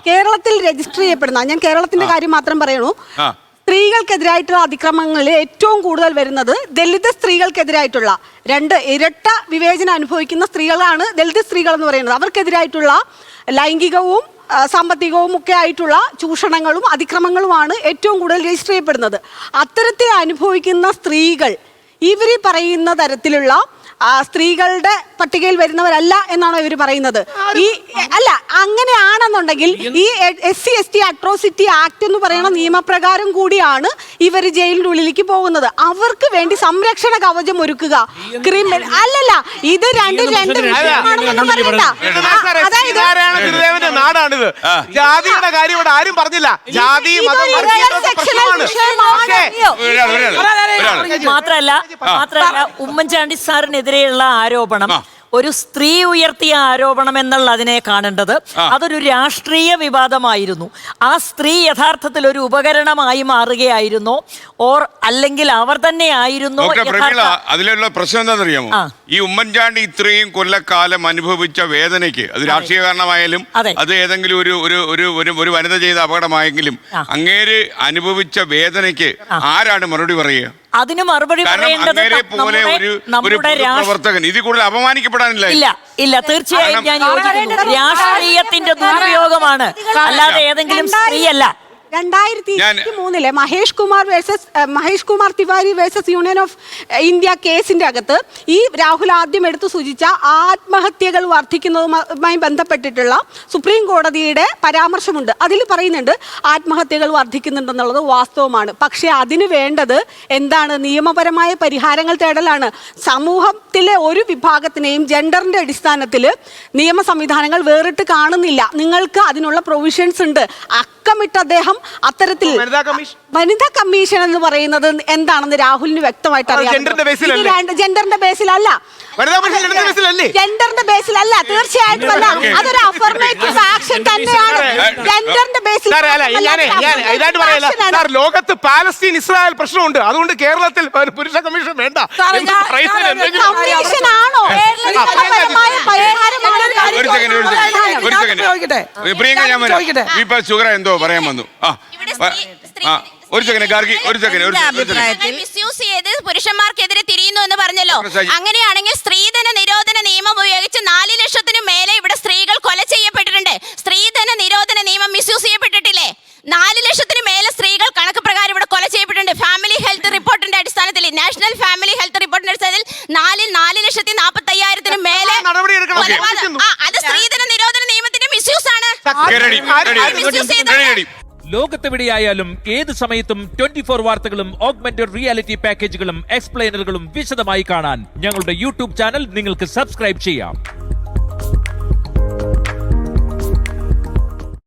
കേരളത്തിൽ രജിസ്റ്റർ ചെയ്യപ്പെടുന്ന, ഞാൻ കേരളത്തിന്റെ കാര്യം മാത്രം പറയണു, സ്ത്രീകൾക്കെതിരായിട്ടുള്ള അതിക്രമങ്ങളിൽ ഏറ്റവും കൂടുതൽ വരുന്നത് ദളിത് സ്ത്രീകൾക്കെതിരായിട്ടുള്ള, ഇരട്ട വിവേചനം അനുഭവിക്കുന്ന സ്ത്രീകളാണ് ദളിത് സ്ത്രീകൾ എന്ന് പറയുന്നത്. അവർക്കെതിരായിട്ടുള്ള ലൈംഗികവും സാമ്പത്തികവും ഒക്കെ ആയിട്ടുള്ള ചൂഷണങ്ങളും അതിക്രമങ്ങളുമാണ് ഏറ്റവും കൂടുതൽ രജിസ്റ്റർ ചെയ്യപ്പെടുന്നത്. അത്തരത്തിൽ അനുഭവിക്കുന്ന സ്ത്രീകൾ ഇവർ പറയുന്ന തരത്തിലുള്ള സ്ത്രീകളുടെ പട്ടികയിൽ വരുന്നവരല്ല എന്നാണോ ഇവർ പറയുന്നത്? അല്ല, അങ്ങനെയാണെന്നുണ്ടെങ്കിൽ ഈ SC/ST അട്രോസിറ്റി ആക്ട് എന്ന് പറയുന്ന നിയമപ്രകാരം കൂടിയാണ് ഇവർ ജയിലിന്റെ ഉള്ളിലേക്ക് പോകുന്നത്. അവർക്ക് വേണ്ടി സംരക്ഷണ കവചം ഒരുക്കുക. അല്ലല്ല, ഇത് രണ്ട് വിഷയമാണെന്നൊന്നും പറയണ്ട. അതായത് നാടാണിത്. ജാതിയുടെ കാര്യം ഇവിടെ ആരും പറഞ്ഞില്ല. ജാതി മാത്രല്ല ഉമ്മൻചാണ്ടി സാറിനെതിരെയുള്ള ആരോപണം ഒരു സ്ത്രീ ഉയർത്തിയ ആരോപണം എന്നുള്ള അതിനെ കാണേണ്ടത്. അതൊരു രാഷ്ട്രീയ വിവാദമായിരുന്നു. ആ സ്ത്രീ യഥാർത്ഥത്തിൽ ഒരു ഉപകരണമായി മാറുകയായിരുന്നോ അല്ലെങ്കിൽ അവർ തന്നെ ആയിരുന്നോ? അതിലുള്ള പ്രശ്നം എന്താണെന്നറിയാമോ? ഈ ഉമ്മൻചാണ്ടി ഇത്രയും കൊല്ലക്കാലം അനുഭവിച്ച വേദനയ്ക്ക്, അത് രാഷ്ട്രീയ കാരണമായാലും അത് ഏതെങ്കിലും ഒരു വനിത ചെയ്ത അപകടമായെങ്കിലും, അങ്ങേര് അനുഭവിച്ച വേദനയ്ക്ക് ആരാണ് മറുപടി പറയുക? അതിന് മറുപടി പറയേണ്ടത് നമ്മുടെ പ്രവർത്തകൻ. ഇതിൽ കൂടുതൽ അപമാനിക്കപ്പെടാനില്ല. ഇല്ല, തീർച്ചയായും ഞാൻ യോജിക്കുന്നു. രാഷ്ട്രീയത്തിന്റെ ദുരുപയോഗമാണ്, അല്ലാതെ ഏതെങ്കിലും സ്ത്രീയല്ല. 2023 Mahesh Kumar Tiwari versus union of India കേസിന്റെ അകത്ത് ഈ രാഹുൽ ആദ്യം എടുത്തു സൂചിച്ച ആത്മഹത്യകൾ വർദ്ധിക്കുന്നതുമായി ബന്ധപ്പെട്ടിട്ടുള്ള സുപ്രീം കോടതിയുടെ പരാമർശമുണ്ട്. അതിൽ പറയുന്നുണ്ട് ആത്മഹത്യകൾ വർദ്ധിക്കുന്നുണ്ടെന്നുള്ളത് വാസ്തവമാണ്. പക്ഷെ അതിന് വേണ്ടത് എന്താണ്? നിയമപരമായ പരിഹാരങ്ങൾ തേടലാണ്. സമൂഹത്തിലെ ഒരു വിഭാഗത്തിനെയും ജെൻഡറിന്റെ അടിസ്ഥാനത്തിൽ നിയമ സംവിധാനങ്ങൾ വേറിട്ട് കാണുന്നില്ല. നിങ്ങൾക്ക് അതിനുള്ള പ്രൊവിഷൻസ് ഉണ്ട്. അക്കമിട്ട് അദ്ദേഹം അത്തരത്തിൽ വനിതാ കമ്മീഷൻ എന്ന് പറയുന്നത് എന്താണെന്ന് രാഹുലിന് വ്യക്തമായിട്ട് അറിയാം. ജെൻഡറിന്റെ ബേസിലല്ല, ജെൻഡറിന്റെ ബേസിലല്ല, തീർച്ചയായിട്ടും അല്ല. അതൊരു അഫർമേറ്റീവ് ആക്ഷൻ തന്നെയാണ്. ജെൻഡറിന്റെ ബേസിൽ ലോകത്ത് പാലസ്തീൻ ഇസ്രായേൽ പ്രശ്നമുണ്ട്. അതുകൊണ്ട് കേരളത്തിൽ പുരുഷ കമ്മീഷൻ വേണ്ട. കമ്മീഷനാണോ എന്തോ പറയാൻ വന്നു? ഒരു സെക്കൻഡ് പുരുഷന്മാർക്കെതിരെ തിരിയുന്നു എന്ന് പറഞ്ഞല്ലോ. അങ്ങനെയാണെങ്കിൽ സ്ത്രീധന നിരോധന നിയമം ഉപയോഗിച്ച് 4 ലക്ഷത്തിനു മേലെ ഇവിടെ സ്ത്രീകൾ കൊല ചെയ്യപ്പെട്ടിട്ടുണ്ട്. സ്ത്രീധന നിരോധന നിയമം മിസ്യൂസ് ചെയ്യപ്പെട്ടിട്ടില്ലേ? 4 ലക്ഷത്തിന് മേലെ സ്ത്രീകൾ കണക്ക് പ്രകാരം ഇവിടെ കൊല ചെയ്യപ്പെട്ടിട്ടുണ്ട്. ഫാമിലി ഹെൽത്ത് റിപ്പോർട്ടിന്റെ അടിസ്ഥാനത്തിൽ, നാഷണൽ ഫാമിലി ഹെൽത്ത് റിപ്പോർട്ടിന്റെ അടിസ്ഥാനത്തിൽ 4,45,000 മേലെ അത് സ്ത്രീധന നിരോധന നിയമത്തിന്റെ മിസ്യൂസ് ആണ്. ലോകത്തെവിടെയായാലും ഏത് സമയത്തും 24 വാർത്തകളും ഓഗ്മെന്റഡ് റിയാലിറ്റി പാക്കേജുകളും എക്സ്പ്ലെയിനറുകളും വിശദമായി കാണാൻ ഞങ്ങളുടെ യൂട്യൂബ് ചാനൽ നിങ്ങൾക്ക് സബ്സ്ക്രൈബ് ചെയ്യാം.